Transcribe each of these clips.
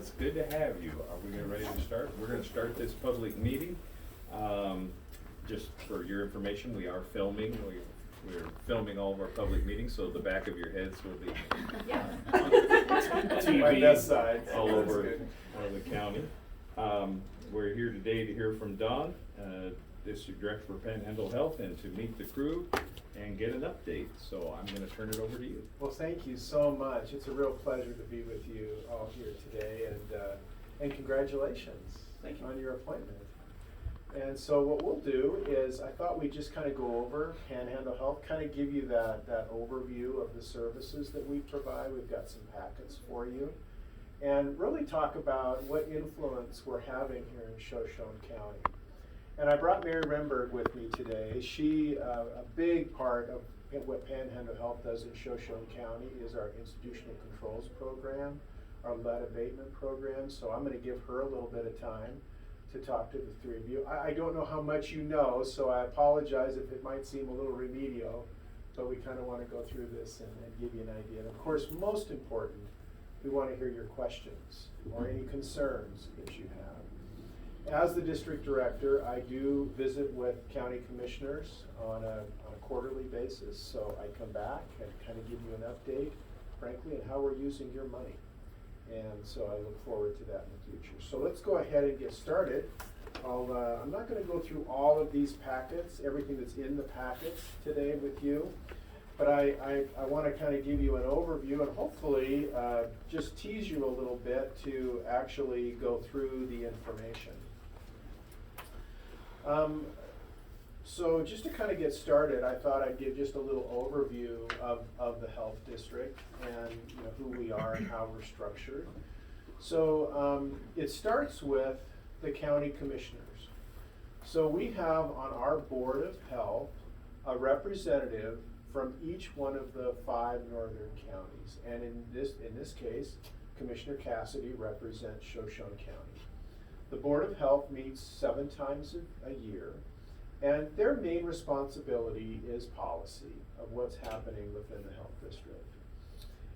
it's good to have you. Are we ready to start? We're going to start this public meeting. Just for your information, we are filming. We're filming all of our public meetings, so the back of your heads will be TV all over the county. We're here today to hear from Dawn, District Director for Panhandle Health, and to meet the crew and get an update. So I'm going to turn it over to you. Well, thank you so much. It's a real pleasure to be with you all here today, and congratulations on your appointment. And so what we'll do is, I thought we'd just kind of go over Panhandle Health, kind of give you that overview of the services that we provide. We've got some packets for you, and really talk about what influence we're having here in Shoshone County. And I brought Mary Remberg with me today. She, a big part of what Panhandle Health does in Shoshone County is our institutional controls program, our lead abatement program. So I'm going to give her a little bit of time to talk to the three of you. I don't know how much you know, so I apologize if it might seem a little remedial, but we kind of want to go through this and give you an idea. And of course, most important, we want to hear your questions or any concerns that you have. As the district director, I do visit with county commissioners on a quarterly basis, so I come back and kind of give you an update, frankly, on how we're using your money. And so I look forward to that in the future. So let's go ahead and get started. I'm not going to go through all of these packets, everything that's in the packets today with you, but I want to kind of give you an overview and hopefully just tease you a little bit to actually go through the information. So just to kind of get started, I thought I'd give just a little overview of the health district and who we are and how we're structured. So it starts with the county commissioners. So we have on our board of health a representative from each one of the 5 northern counties, and in this case, Commissioner Casady represents Shoshone County. The Board of Health meets 7 times a year, and their main responsibility is policy of what's happening within the health district.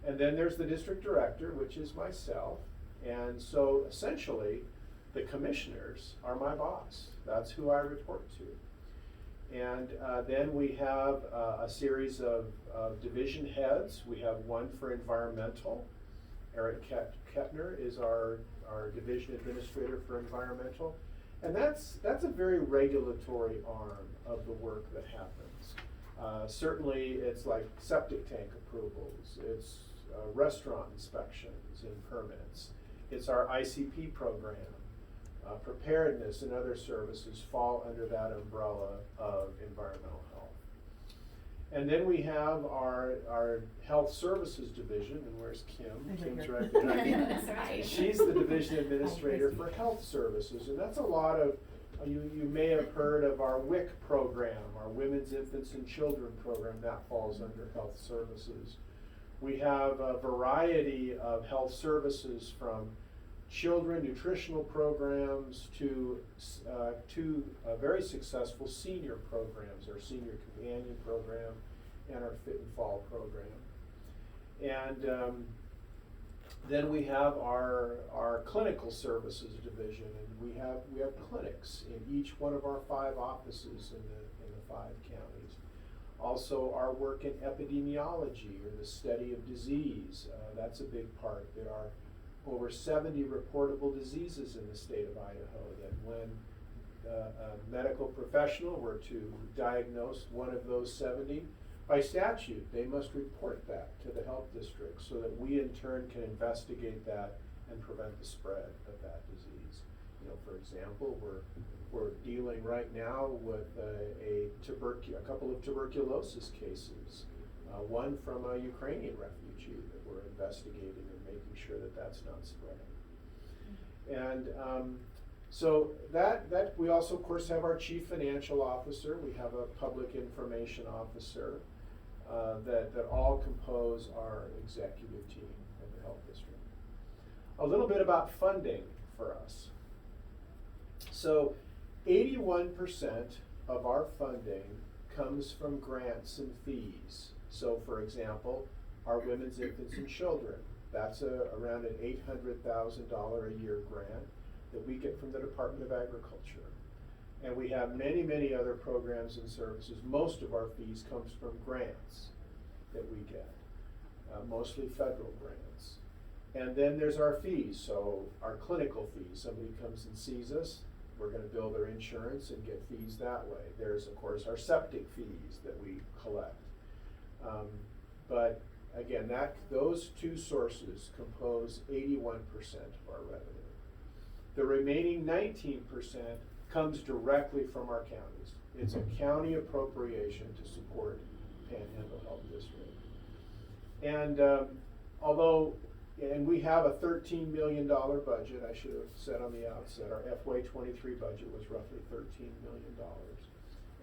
And then there's the district director, which is myself, and so essentially the commissioners are my boss. That's who I report to. And then we have a series of division heads. We have one for environmental. Eric Kettner is our division administrator for environmental, and that's a very regulatory arm of the work that happens. Certainly it's like septic tank approvals, it's restaurant inspections and permits, it's our ICP program, preparedness and other services fall under that umbrella of environmental health. And then we have our health services division, and where's Kim? Kim's right behind me. That's right. She's the division administrator for health services, and that's a lot of, you may have heard of our WIC program, our Women's, Infants, and Children program, that falls under health services. We have a variety of health services from children nutritional programs to very successful senior programs, our senior companion program and our Fit and Fall program. And then we have our clinical services division, and we have clinics in each one of our 5 offices in the 5 counties. Also our work in epidemiology, or the study of disease, that's a big part. There are over 70 reportable diseases in the state of Idaho that when a medical professional were to diagnose one of those 70, by statute, they must report that to the health district so that we in turn can investigate that and prevent the spread of that disease. For example, we're dealing right now with a couple of tuberculosis cases, one from a Ukrainian refugee that we're investigating and making sure that that's not spreading. And so that we also, of course, have our chief financial officer. We have a public information officer that all compose our executive team of the health district. A little bit about funding for us. So 81% of our funding comes from grants and fees. So for example, our Women's, Infants, and Children, That's around an $800,000 a year grant that we get from the Department of Agriculture. And we have many, many other programs and services. Most of our fees comes from grants that we get, mostly federal grants. And then there's our fees, so our clinical fees. Somebody comes and sees us, we're gonna bill their insurance and get fees that way. There's, of course, our septic fees that we collect. But again, those two sources compose 81% of our revenue. The remaining 19% comes directly from our counties. It's a county appropriation to support Panhandle Health District. And and we have a $13 million budget. I should have said on the outset, our FY23 budget was roughly $13 million.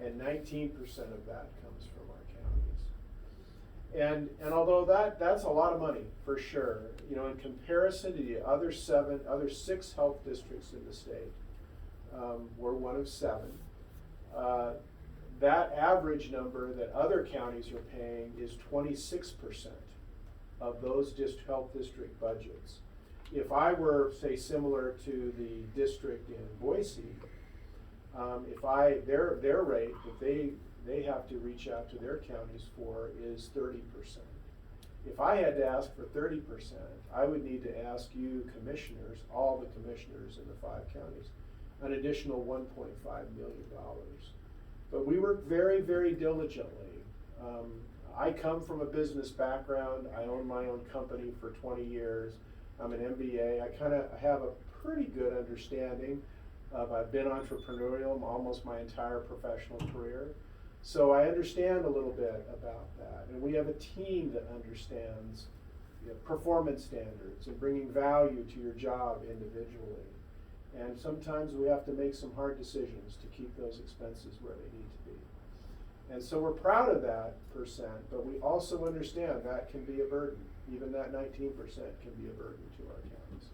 And 19% of that comes from our counties. And although that's a lot of money for sure, you know, in comparison to the other six health districts in the state, we're one of 7. That average number that other counties are paying is 26% of those health district budgets. If I were, say, similar to the district in Boise, their rate that they have to reach out to their counties for is 30%. If I had to ask for 30%, I would need to ask you commissioners, all the commissioners in the 5 counties, an additional $1.5 million. But we work very, very diligently. I come from a business background. I own my own company for 20 years. I'm an MBA. I have a pretty good understanding of, I've been entrepreneurial almost my entire professional career. So I understand a little bit about that. And we have a team that understands, you know, performance standards and bringing value to your job individually. And sometimes we have to make some hard decisions to keep those expenses where they need to be. And so we're proud of that %, but we also understand that can be a burden. Even that 19% can be a burden to our counties.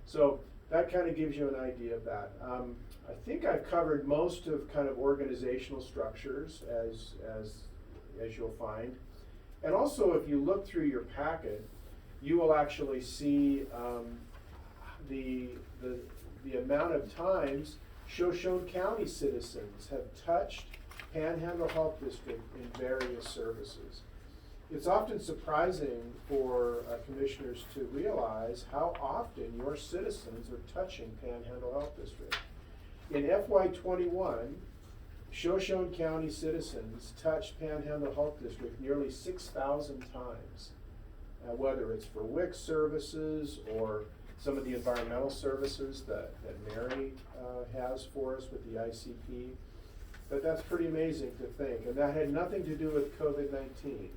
So that kind of gives you an idea of that. I think I've covered most of kind of organizational structures as you'll find. And also, if you look through your packet, you will actually see the amount of times Shoshone County citizens have touched Panhandle Health District in various services. It's often surprising for commissioners to realize how often your citizens are touching Panhandle Health District. In FY21, Shoshone County citizens touched Panhandle Health District nearly 6,000 times, whether it's for WIC services or some of the environmental services that Mary has for us with the ICP. But that's pretty amazing to think, and that had nothing to do with COVID-19.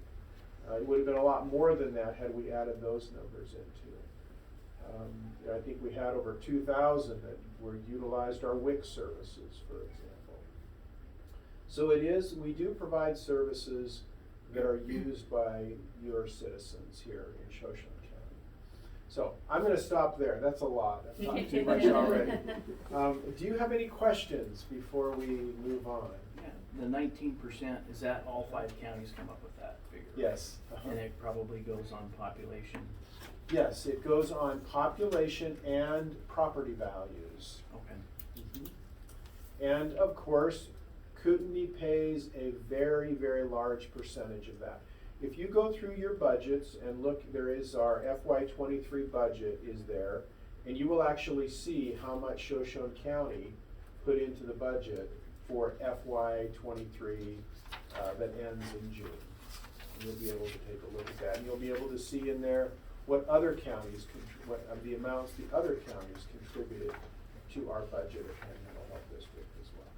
It would have been a lot more than that had we added those numbers into it. I think we had over 2,000 that utilized our WIC services, for example. So we do provide services that are used by your citizens here in Shoshone County. So I'm going to stop there. That's a lot. I've talked too much already. Do you have any questions before we move on? Yeah, the 19%, is that all 5 counties come up with that figure? Yes. And it probably goes on population? Yes, it goes on population and property values. Okay. Mm-hmm. And of course, Kootenai pays a very, very large percentage of that. If you go through your budgets and look, there is our FY23 budget is there, and you will actually see how much Shoshone County put into the budget for FY23 that ends in June. And you'll be able to take a look at that, and you'll be able to see in there what other counties, the amounts the other counties contributed to our budget at Panhandle Health District as well.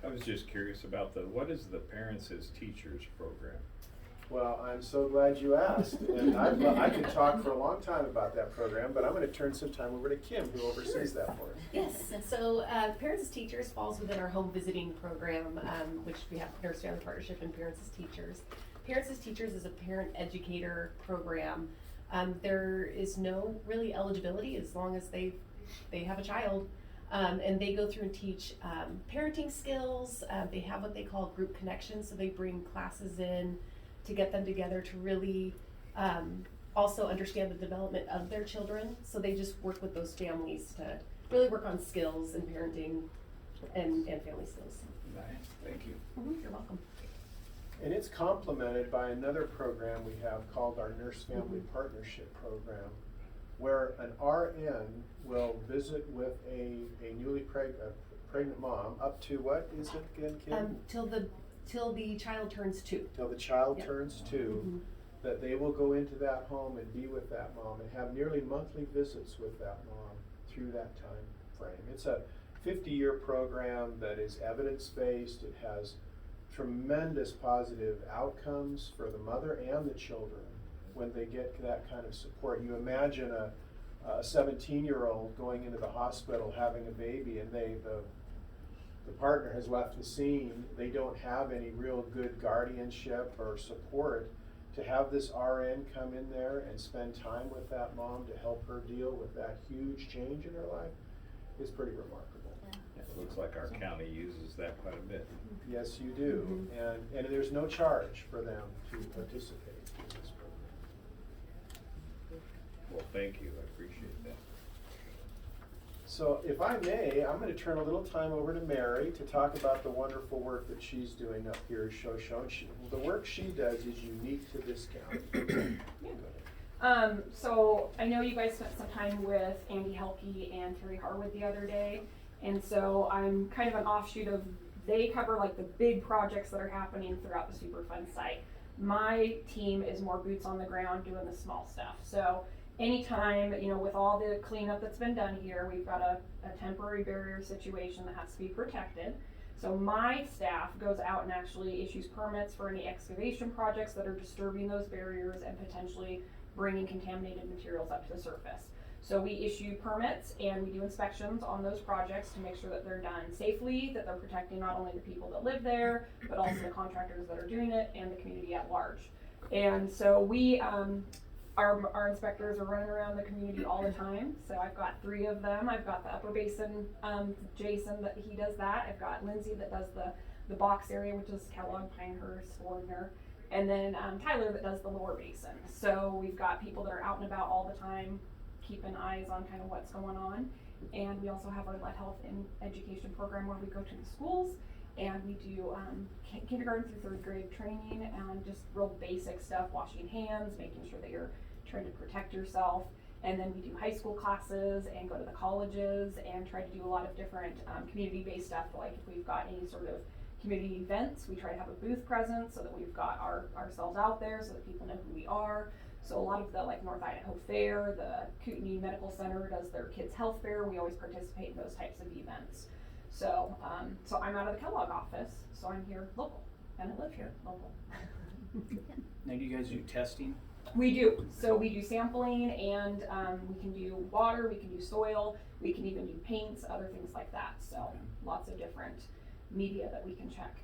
I was just curious about what is the Parents as Teachers program? Well, I'm so glad you asked, and I could talk for a long time about that program, but I'm going to turn some time over to Kim, who oversees that for us. Yes, so Parents as Teachers falls within our home visiting program, which we have Nurse Family Partnership and Parents as Teachers. Parents as Teachers is a parent educator program. There is no really eligibility as long as they have a child, and they go through and teach parenting skills. They have what they call group connections, so they bring classes in to get them together to really also understand the development of their children. So they just work with those families to really work on skills and parenting and family skills. Nice, thank you. You're welcome. And it's complemented by another program we have called our Nurse Family Partnership Program, where an RN will visit with a newly pregnant mom up to, what is it again, Kim? Till the child turns 2. Till the child Yep. turns 2, that they will go into that home and be with that mom and have nearly monthly visits with that mom through that time frame. It's a 50-year program that is evidence-based. It has tremendous positive outcomes for the mother and the children when they get that kind of support. You imagine a 17-year-old going into the hospital having a baby, and the partner has left the scene. They don't have any real good guardianship or support. To have this RN come in there and spend time with that mom to help her deal with that huge change in her life is pretty remarkable. It looks like our county uses that quite a bit. Yes, you do. And there's no charge for them to participate in this program. Well, thank you, I appreciate that. So if I may, I'm going to turn a little time over to Mary to talk about the wonderful work that she's doing up here at Shoshone. The work she does is unique to this county. So I know you guys spent some time with Andy Helke and Terry Harwood the other day, and so I'm kind of an offshoot of, they cover like the big projects that are happening throughout the Superfund site. My team is more boots on the ground doing the small stuff. So anytime, with all the cleanup that's been done here, we've got a temporary barrier situation that has to be protected. So my staff goes out and actually issues permits for any excavation projects that are disturbing those barriers and potentially bringing contaminated materials up to the surface. So we issue permits and we do inspections on those projects to make sure that they're done safely, that they're protecting not only the people that live there, but also the contractors that are doing it and the community at large. And so we, our inspectors are running around the community all the time. So I've got 3 of them. I've got the Upper Basin, Jason, that he does that. I've got Lindsay that does the box area, which is Kellogg, Pinehurst, Wardner. And then Tyler that does the Lower Basin. So we've got people that are out and about all the time, keeping eyes on kind of what's going on. And we also have our Lead Health and Education program where we go to the schools and we do kindergarten through 3rd grade training and just real basic stuff, washing hands, making sure that you're trying to protect yourself. And then we do high school classes and go to the colleges and try to do a lot of different community-based stuff. Like if we've got any sort of community events, we try to have a booth presence so that we've got ourselves out there so that people know who we are. So a lot of the North Idaho Fair, the Kootenai Medical Center does their kids' health fair. We always participate in those types of events. So so I'm out of the Kellogg office, so I'm here local, and I live here local. Now, do you guys do testing? We do. So we do sampling, and we can do water, we can do soil, we can even do paints, other things like that. So lots of different media that we can check.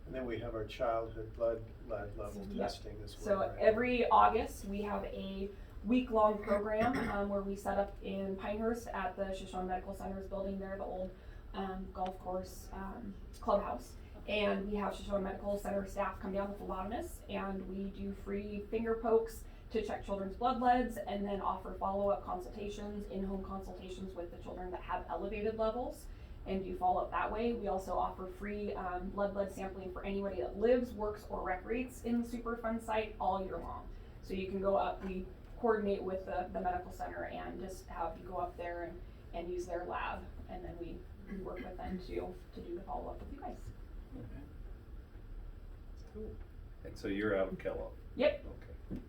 And then we have our childhood blood lead level Yep. testing as well. So right? every August, we have a week-long program where we set up in Pinehurst at the Shoshone Medical Center's building there, the old golf course clubhouse. And we have Shoshone Medical Center staff come down with phlebotomists, and we do free finger pokes to check children's blood leads, and then offer follow-up consultations, in-home consultations with the children that have elevated levels, and do follow-up that way. We also offer free blood lead sampling for anybody that lives, works, or recreates in the Superfund site all year long. So you can go up, we coordinate with the medical center and just have you go up there and use their lab, and then we work with them to do the follow-up with you guys. Okay. Cool. And so you're out of Kellogg? Yep. Okay.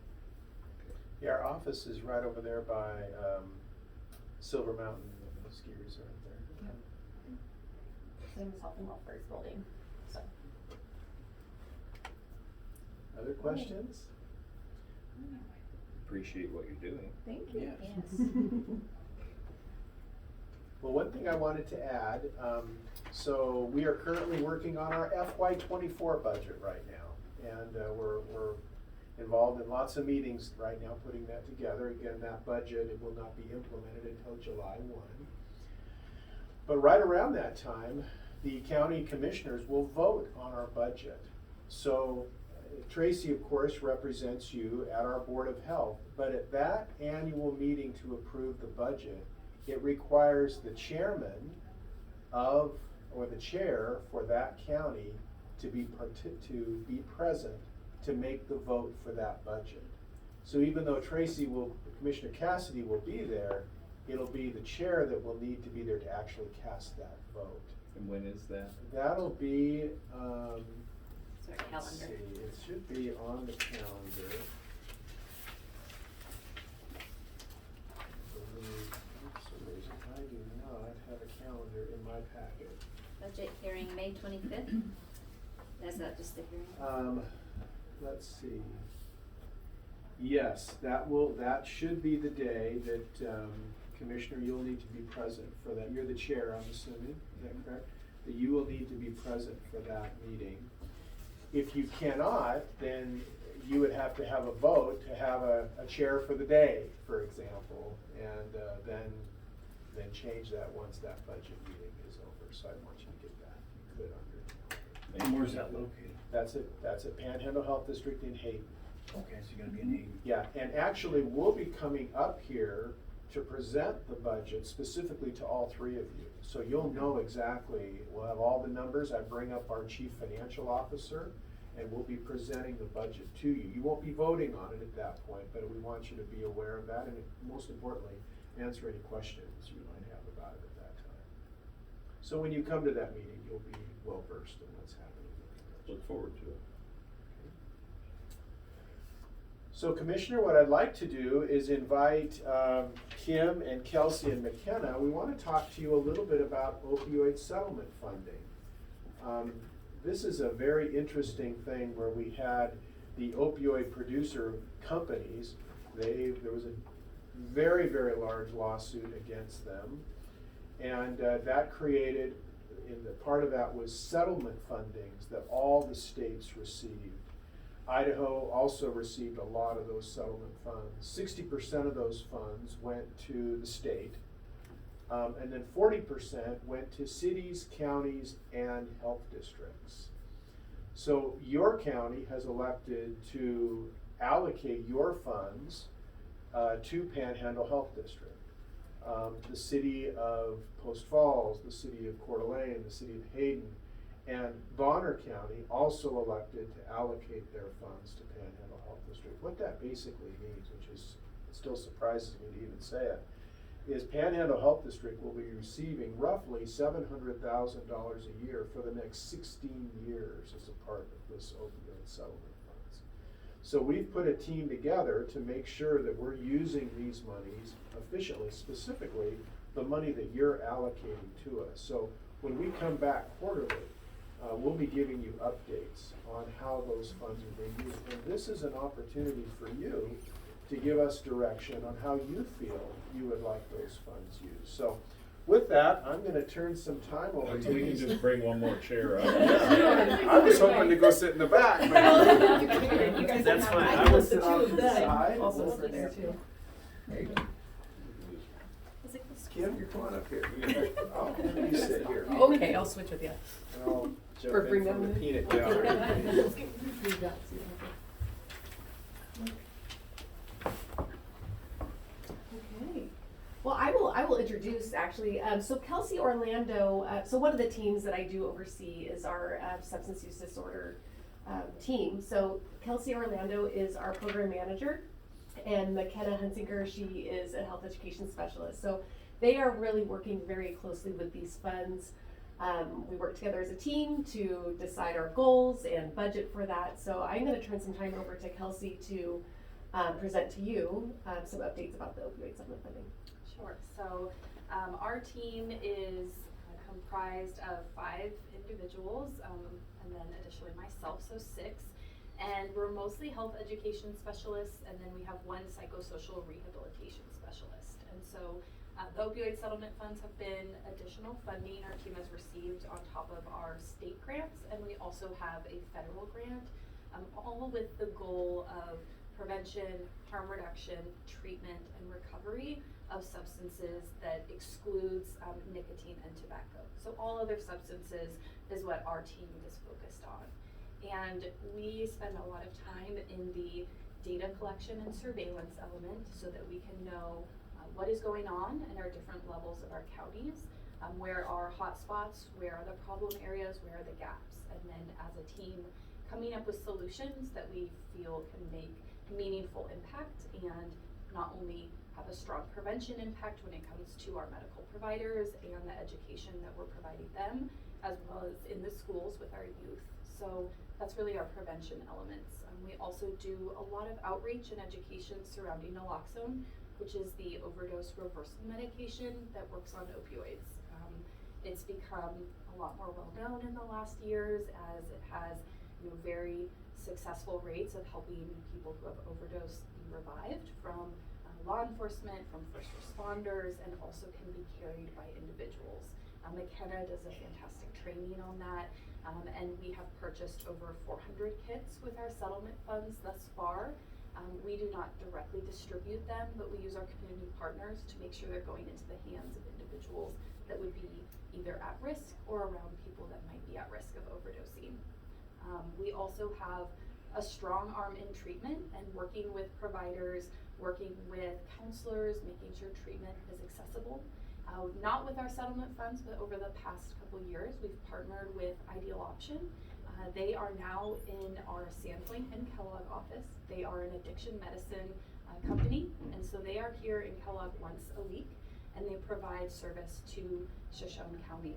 Yeah, our office is right over there by Silver Mountain Ski Resort there. Same as Health and Welfare's building, so. Other questions? Appreciate what you're doing. Thank you. Yes. Well, one thing I wanted to add, so we are currently working on our FY24 budget right now. And we're involved in lots of meetings right now putting that together. Again, that budget, it will not be implemented until July 1. But right around that time, the county commissioners will vote on our budget. So Tracy, of course, represents you at our Board of Health, but at that annual meeting to approve the budget, it requires the chairman of, or the chair for that county to be present to make the vote for that budget. So even though Commissioner Casady will be there, it'll be the chair that will need to be there to actually cast that vote. And when is that? That'll be, Is there a let's calendar? see, it should be on the calendar. For some reason, I do not have a calendar in my packet. Budget hearing May 25th? Is that just the hearing? Let's see. Yes, that should be the day that, Commissioner, you'll need to be present for that. You're the chair, I'm assuming, is that correct? That you will need to be present for that meeting. If you cannot, then you would have to have a vote to have a chair for the day, for example, and then change that once that budget meeting is over. So I want you to get that put on your calendar. And where's that located? That's at Panhandle Health District in Hayden. Okay, so you're gonna be in Hayden. Yeah, and actually, we'll be coming up here to present the budget specifically to all three of you. So you'll know exactly, we'll have all the numbers. I bring up our chief financial officer, and we'll be presenting the budget to you. You won't be voting on it at that point, but we want you to be aware of that, and most importantly, answer any questions you might have about it at that time. So when you come to that meeting, you'll be well versed in what's happening with the budget. Look forward to it. So Commissioner, what I'd like to do is invite Kim and Kelsey and McKenna. We want to talk to you a little bit about opioid settlement funding. This is a very interesting thing where we had the opioid producer companies. There was a very, very large lawsuit against them. And that created, part of that was settlement fundings that all the states received. Idaho also received a lot of those settlement funds. 60% of those funds went to the state, and then 40% went to cities, counties, and health districts. So your county has elected to allocate your funds to Panhandle Health District. The city of Post Falls, the city of Coeur d'Alene, the city of Hayden, and Bonner County also elected to allocate their funds to Panhandle Health District. What that basically means, which is, it still surprises me to even say it, is Panhandle Health District will be receiving roughly $700,000 a year for the next 16 years as a part of this opioid settlement funds. So we've put a team together to make sure that we're using these monies efficiently, specifically the money that you're allocating to us. So when we come back quarterly, we'll be giving you updates on how those funds are being used. And this is an opportunity for you to give us direction on how you feel you would like those funds used. So with that, I'm going to turn some time over to We can you. just bring one more chair up. I was hoping to go sit in the back. But That's fine. I will sit off to the side. Also over there too. There you go. Kim, you're coming up here. I'll have you sit here. Okay, I'll switch with you. And I'll jump Or bring in from them the in. peanut gallery. Okay. Well, I will introduce actually. So Kelsey Orlando. So one of the teams that I do oversee is our substance use disorder team. So Kelsey Orlando is our program manager, and McKenna Hunsinger, she is a health education specialist. So they are really working very closely with these funds. We work together as a team to decide our goals and budget for that. So I'm going to turn some time over to Kelsey to present to you some updates about the opioid settlement funding. Sure. So our team is comprised of 5 individuals, and then additionally myself, so 6. And we're mostly health education specialists, and then we have 1 psychosocial rehabilitation specialist. And so the opioid settlement funds have been additional funding our team has received on top of our state grants, and we also have a federal grant, all with the goal of prevention, harm reduction, treatment, and recovery of substances that excludes nicotine and tobacco. So all other substances is what our team is focused on. And we spend a lot of time in the data collection and surveillance element so that we can know what is going on in our different levels of our counties, where are hotspots, where are the problem areas, where are the gaps, and then as a team coming up with solutions that we feel can make meaningful impact and not only have a strong prevention impact when it comes to our medical providers and the education that we're providing them, as well as in the schools with our youth. So that's really our prevention elements. We also do a lot of outreach and education surrounding naloxone, which is the overdose reversal medication that works on opioids. It's become a lot more well known in the last years as it has, very successful rates of helping people who have overdosed be revived from law enforcement, from first responders, and also can be carried by individuals. McKenna does a fantastic training on that, and we have purchased over 400 kits with our settlement funds thus far. We do not directly distribute them, but we use our community partners to make sure they're going into the hands of individuals that would be either at risk or around people that might be at risk of overdosing. We also have a strong arm in treatment and working with providers, working with counselors, making sure treatment is accessible. Not with our settlement funds, but over the past couple years, we've partnered with Ideal Option. They are now in our Sandpoint and Kellogg office. They are an addiction medicine company, and so they are here in Kellogg once a week, and they provide service to Shoshone County.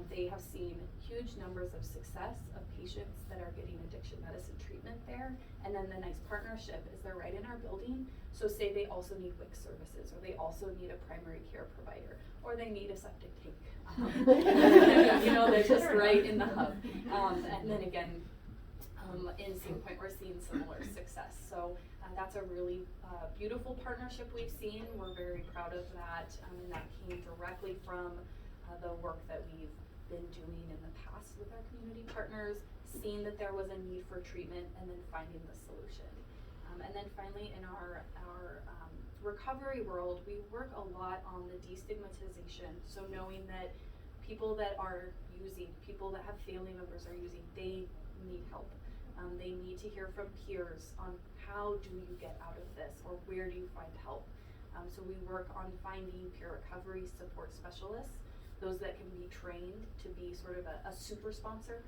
They have seen huge numbers of success of patients that are getting addiction medicine treatment there. And then the nice partnership is they're right in our building. So say they also need WIC services, or they also need a primary care provider, or they need a septic tank. They're just right in the hub. And then again, in Sandpoint, we're seeing similar success. So that's a really beautiful partnership we've seen. We're very proud of that. And that came directly from the work that we've been doing in the past with our community partners, seeing that there was a need for treatment and then finding the solution. And then finally, in our recovery world, we work a lot on the destigmatization. So knowing that people that are using, people that have family members are using, they need help. They need to hear from peers on how do you get out of this, or where do you find help. So we work on finding peer recovery support specialists, those that can be trained to be sort of a super sponsor.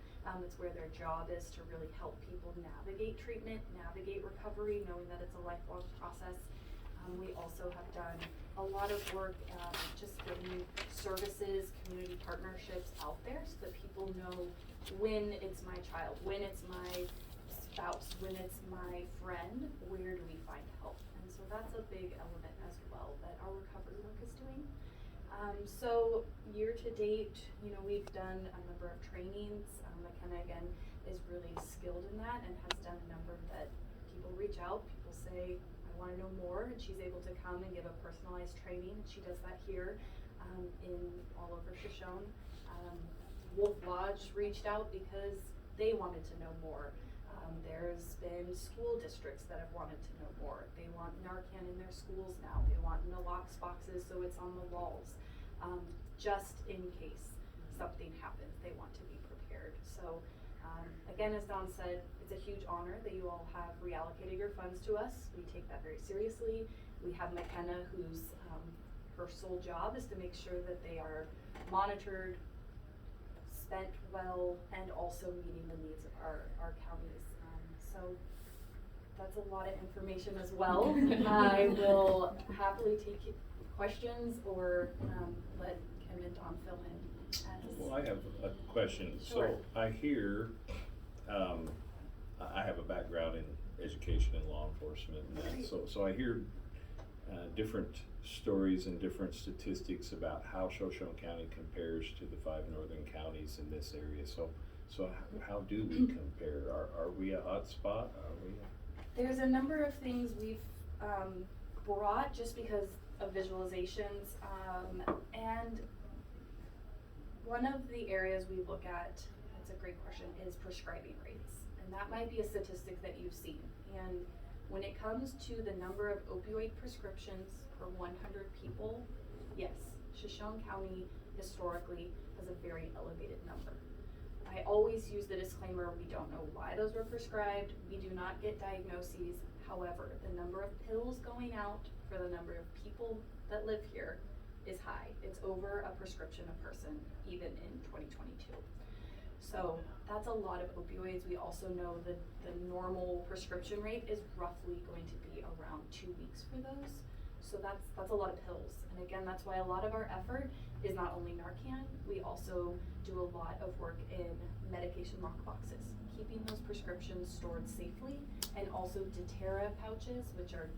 It's where their job is to really help people navigate treatment, navigate recovery, knowing that it's a lifelong process. We also have done a lot of work just getting services, community partnerships out there so that people know when it's my child, when it's my spouse, when it's my friend, where do we find help? And so that's a big element as well that our recovery work is doing. So year to date, we've done a number of trainings. McKenna again is really skilled in that and has done a number that people reach out, people say, I want to know more, and she's able to come and give a personalized training. She does that here in all over Shoshone. Wolf Lodge reached out because they wanted to know more. There's been school districts that have wanted to know more. They want Narcan in their schools now. They want Nalox boxes so it's on the walls. Just in case something happens, they want to be prepared. So again, as Dawn said, it's a huge honor that you all have reallocated your funds to us. We take that very seriously. We have McKenna, whose her sole job is to make sure that they are monitored, spent well, and also meeting the needs of our counties. So that's a lot of information as well. I will happily take questions or let Kim and Dawn fill in. Well, I have a question. Sure. So I hear, I have a background in education and law enforcement, and that, so I hear different stories and different statistics about how Shoshone County compares to the 5 northern counties in this area. So how do we compare? Are we a hot spot? There's a number of things we've brought just because of visualizations, and one of the areas we look at, that's a great question, is prescribing rates. And that might be a statistic that you've seen. And when it comes to the number of opioid prescriptions per 100 people, yes, Shoshone County historically has a very elevated number. I always use the disclaimer, we don't know why those were prescribed, we do not get diagnoses. However, the number of pills going out for the number of people that live here is high. It's over a prescription a person, even in 2022. So that's a lot of opioids. We also know that the normal prescription rate is roughly going to be around 2 weeks for those. So that's a lot of pills. And again, that's why a lot of our effort is not only Narcan, we also do a lot of work in medication lock boxes, keeping those prescriptions stored safely, and also Deterra pouches, which are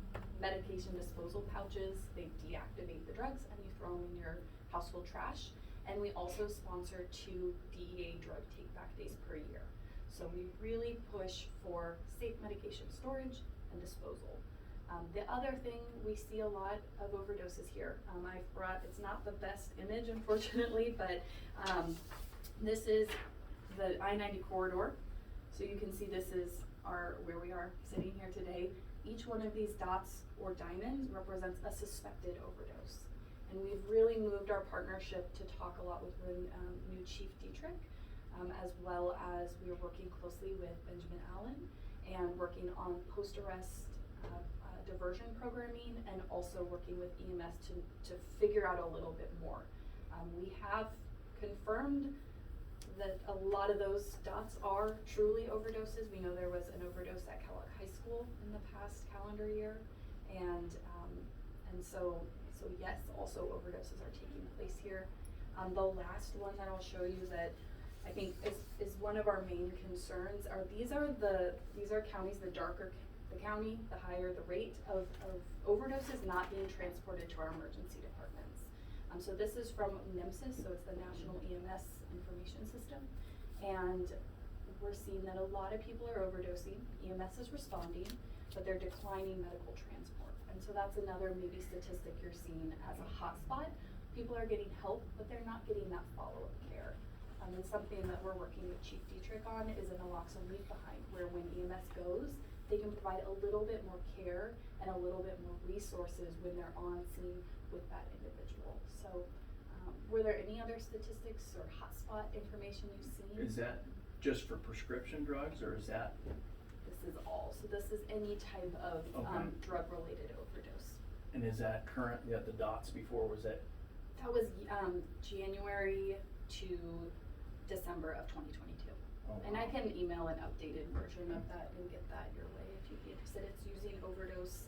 medication disposal pouches. They deactivate the drugs and you throw them in your household trash. And we also sponsor 2 DEA drug take-back days per year. So we really push for safe medication storage and disposal. The other thing, we see a lot of overdoses here. I've brought, it's not the best image unfortunately, but this is the I-90 corridor. So you can see this is where we are sitting here today. Each one of these dots or diamonds represents a suspected overdose. And we've really moved our partnership to talk a lot with the new Chief Dietrich, as well as we are working closely with Benjamin Allen and working on post-arrest diversion programming, and also working with EMS to figure out a little bit more. We have confirmed that a lot of those dots are truly overdoses. We know there was an overdose at Kellogg High School in the past calendar year, and so yes, also overdoses are taking place here. The last one that I'll show you that I think is one of our main concerns are these are counties, the darker the county, the higher the rate of overdoses not being transported to our emergency departments. So this is from NEMSIS, so it's the National EMS Information System, and we're seeing that a lot of people are overdosing. EMS is responding, but they're declining medical transport. And so that's another maybe statistic you're seeing as a hotspot. People are getting help, but they're not getting that follow-up care. And something that we're working with Chief Dietrich on is a naloxone leave behind, where when EMS goes, they can provide a little bit more care and a little bit more resources when they're on scene with that individual. So were there any other statistics or hotspot information you've seen? Is that just for prescription drugs, or is that? This is all. So this is any type of Okay. drug-related overdose. And is that current, the dots before, was that? That was January to December of 2022. Oh, And I wow. can email an updated version of that and get that your way if you'd be interested. It's using overdose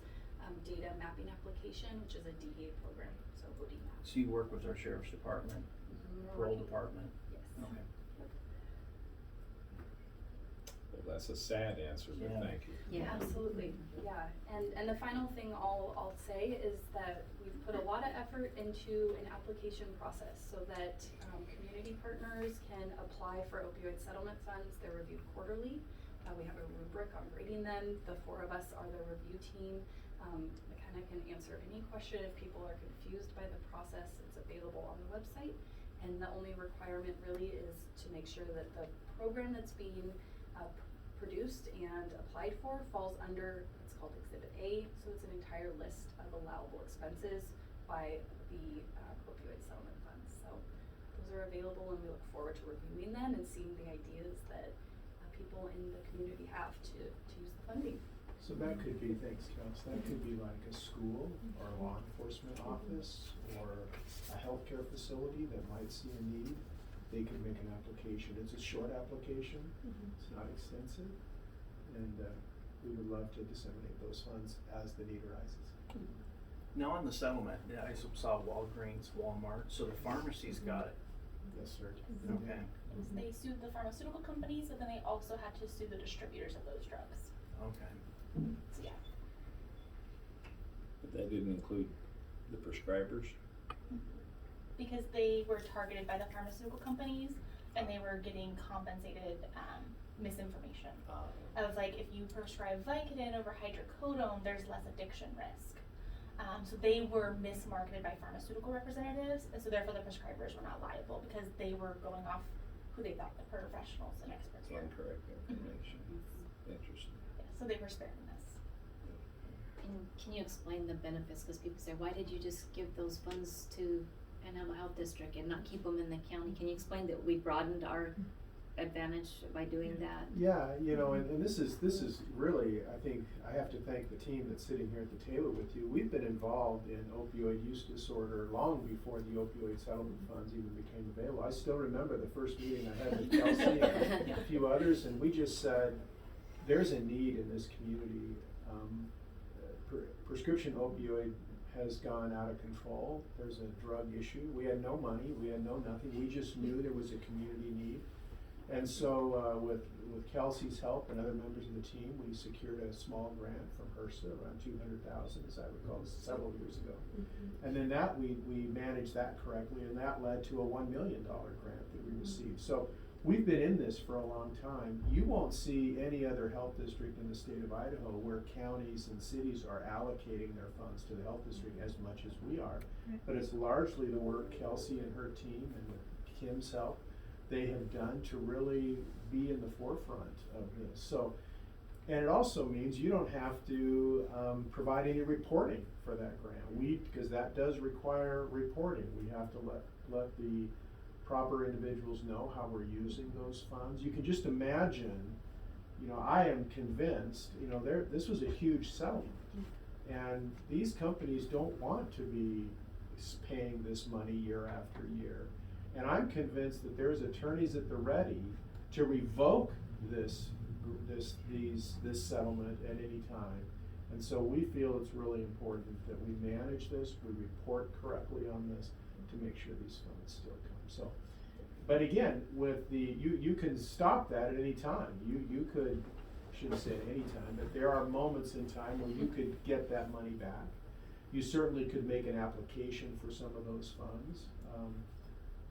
data mapping application, which is a DEA program, so ODMAP. So you work with our sheriff's department, parole department? Yes. Okay. Well, that's a sad answer, but Yeah. thank you. Yeah. Absolutely, yeah. And the final thing I'll say is that we've put a lot of effort into an application process so that community partners can apply for opioid settlement funds. They're reviewed quarterly. We have a rubric on grading them. The 4 of us are the review team. McKenna can answer any question if people are confused by the process. It's available on the website. And the only requirement really is to make sure that the program that's being produced and applied for falls under, it's called Exhibit A, so it's an entire list of allowable expenses by the opioid settlement funds. So those are available, and we look forward to reviewing them and seeing the ideas that people in the community have to use the funding. So that could be, thanks Kels, that could be like a school or a law enforcement office or a healthcare facility that might see a need. They could make an application. It's a short application, it's not extensive, and we would love to disseminate those funds as the need arises. Now on the settlement, I saw Walgreens, Walmart, so the pharmacies got it. Yes, sir. Okay. They sued the pharmaceutical companies, and then they also had to sue the distributors of those drugs. Okay. So yeah. But that didn't include the prescribers? Because they were targeted by the pharmaceutical companies, and they were getting compensated misinformation. Of like, if you prescribe Vicodin over hydrocodone, there's less addiction risk. So they were mismarketed by pharmaceutical representatives, and so therefore the prescribers were not liable because they were going off who they thought the professionals and experts were. Incorrect information. Interesting. Yeah, so they were sparing this. And can you explain the benefits? Because people say, why did you just give those funds to Panhandle Health District and not keep them in the county? Can you explain that we broadened our advantage by doing that? Yeah, and this is really, I think, I have to thank the team that's sitting here at the table with you. We've been involved in opioid use disorder long before the opioid settlement funds even became available. I still remember the first meeting I had with Kelsey and a few others, and we just said, there's a need in this community. Prescription opioid has gone out of control. There's a drug issue. We had no money, we had no nothing. We just knew there was a community need. And so with Kelsey's help and other members of the team, we secured a small grant from HRSA, around $200,000, as I recall, this is several years ago. And then that we managed that correctly, and that led to a $1 million grant that we received. So we've been in this for a long time. You won't see any other health district in the state of Idaho where counties and cities are allocating their funds to the health district as much as we are. But it's largely the work Kelsey and her team and with Kim's help they have done to really be in the forefront of this. So, and it also means you don't have to provide any reporting for that grant. Because that does require reporting. We have to let the proper individuals know how we're using those funds. You can just imagine, I am convinced, this was a huge settlement. And these companies don't want to be paying this money year after year. And I'm convinced that there's attorneys at the ready to revoke this settlement at any time. And so we feel it's really important that we manage this, we report correctly on this to make sure these funds still come. So, but again, with you can stop that at any time. You could, shouldn't say at any time, but there are moments in time where you could get that money back. You certainly could make an application for some of those funds.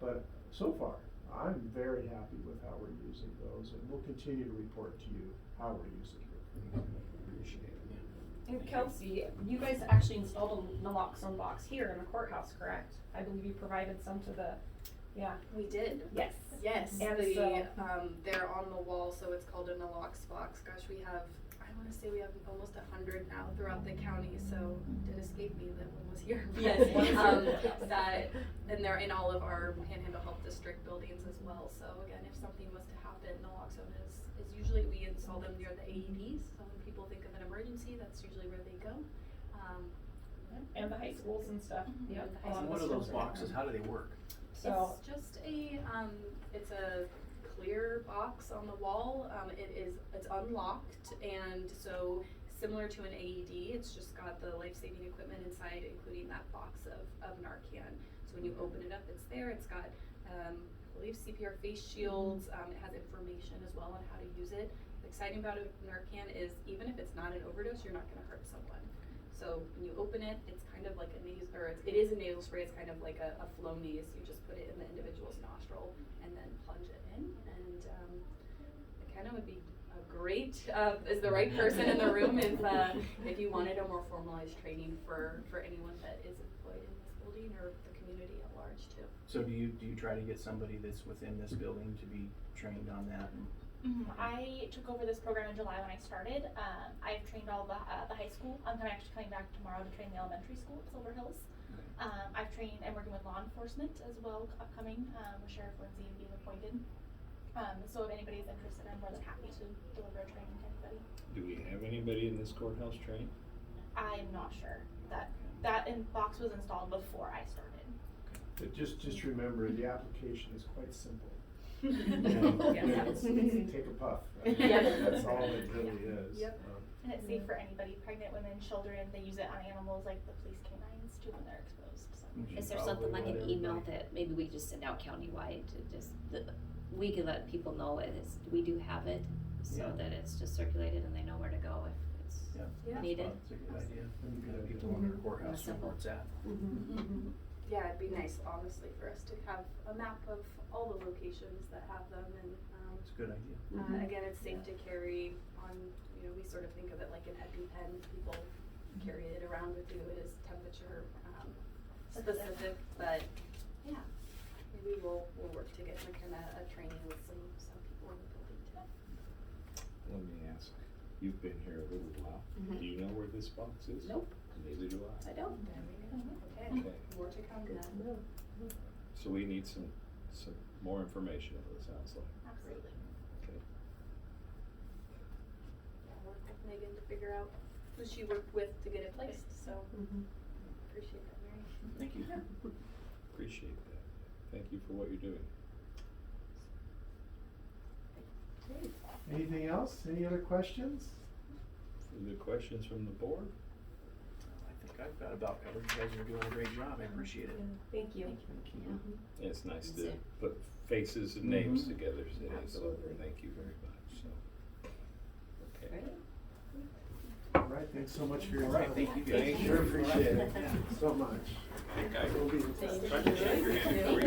But so far, I'm very happy with how we're using those, and we'll continue to report to you how we're using it. Appreciate it. And Kelsey, you guys actually installed a naloxone box here in the courthouse, correct? I believe you provided some to the, We did. Yes. Yes, And they're on the wall, so it's called a nalox box. Gosh, we have almost 100 now throughout the county, so it did escape me that one was here. Yes. And they're in all of our Panhandle Health District buildings as well. So again, if something was to happen, naloxone is usually, we install them near the AEDs. So when people think of an emergency, that's usually where they go. and the high schools and stuff. Yep. A lot of What the are those schools boxes? How do they work? So it's just it's a clear box on the wall. It's unlocked, and so similar to an AED, it's just got the life-saving equipment inside, including that box of Narcan. So when you open it up, it's there. It's got, I believe, CPR face shields. It has information as well on how to use it. The exciting about Narcan is even if it's not an overdose, you're not going to hurt someone. So when you open it, it's kind of like a nasal, or it is a nasal spray. It's kind of like a Flonase. You just put it in the individual's nostril and then plunge it in. And McKenna would be a great, is the right person in the room if you wanted a more formalized training for anyone that is employed in this building or the community at large too. So do you try to get somebody that's within this building to be trained on that? I took over this program in July when I started. I've trained all the high school. I'm actually coming back tomorrow to train the elementary school at Silver Hills. I'm working with law enforcement as well upcoming, with Sheriff Lindsay being appointed. So if anybody's interested, I'm more than happy to deliver a training to anybody. Do we have anybody in this courthouse trained? I'm not sure. That box was installed before I started. But just remember, the application is quite simple. Take a puff. I mean, that's all it really is. Yep. And it's safe for anybody, pregnant women, children. They use it on animals like the police canines too when they're exposed. So. Is there something like an email that maybe we just send out countywide to we can let people know we do have it so that it's just circulated and they know where to go if it's needed. That's a good idea. People in their courthouse know where it's at. Yeah, it'd be nice, honestly, for us to have a map of all the locations that have them, and It's a good idea. again, it's safe to carry on. We sort of think of it like an EpiPen. People carry it around with you. It is temperature specific, but yeah, maybe we'll work to get a training with some people in the building too. Let me ask, you've been here a little while. Do you know where this box is? Nope. Neither do I. I don't. Okay. Okay. More to come then. So we need some some more information, it sounds like. Absolutely. Okay. Yeah, work with Megan to figure out who she worked with to get it placed, so appreciate that, Mary. Thank you. Appreciate that. Thank you for what you're doing. Anything else? Any other questions? Further questions from the board? I think I've got about covered. You guys are doing a great job. I appreciate it. Thank you. Thank you. Yeah, it's nice That's to it. put faces and names Mhm. together today, so Absolutely. thank you very much, so. Okay. Great. All right, thanks so much for your All time. right, thank you guys. Sure appreciate it so much. I think I We'll be in touch. tried to shake your hand before you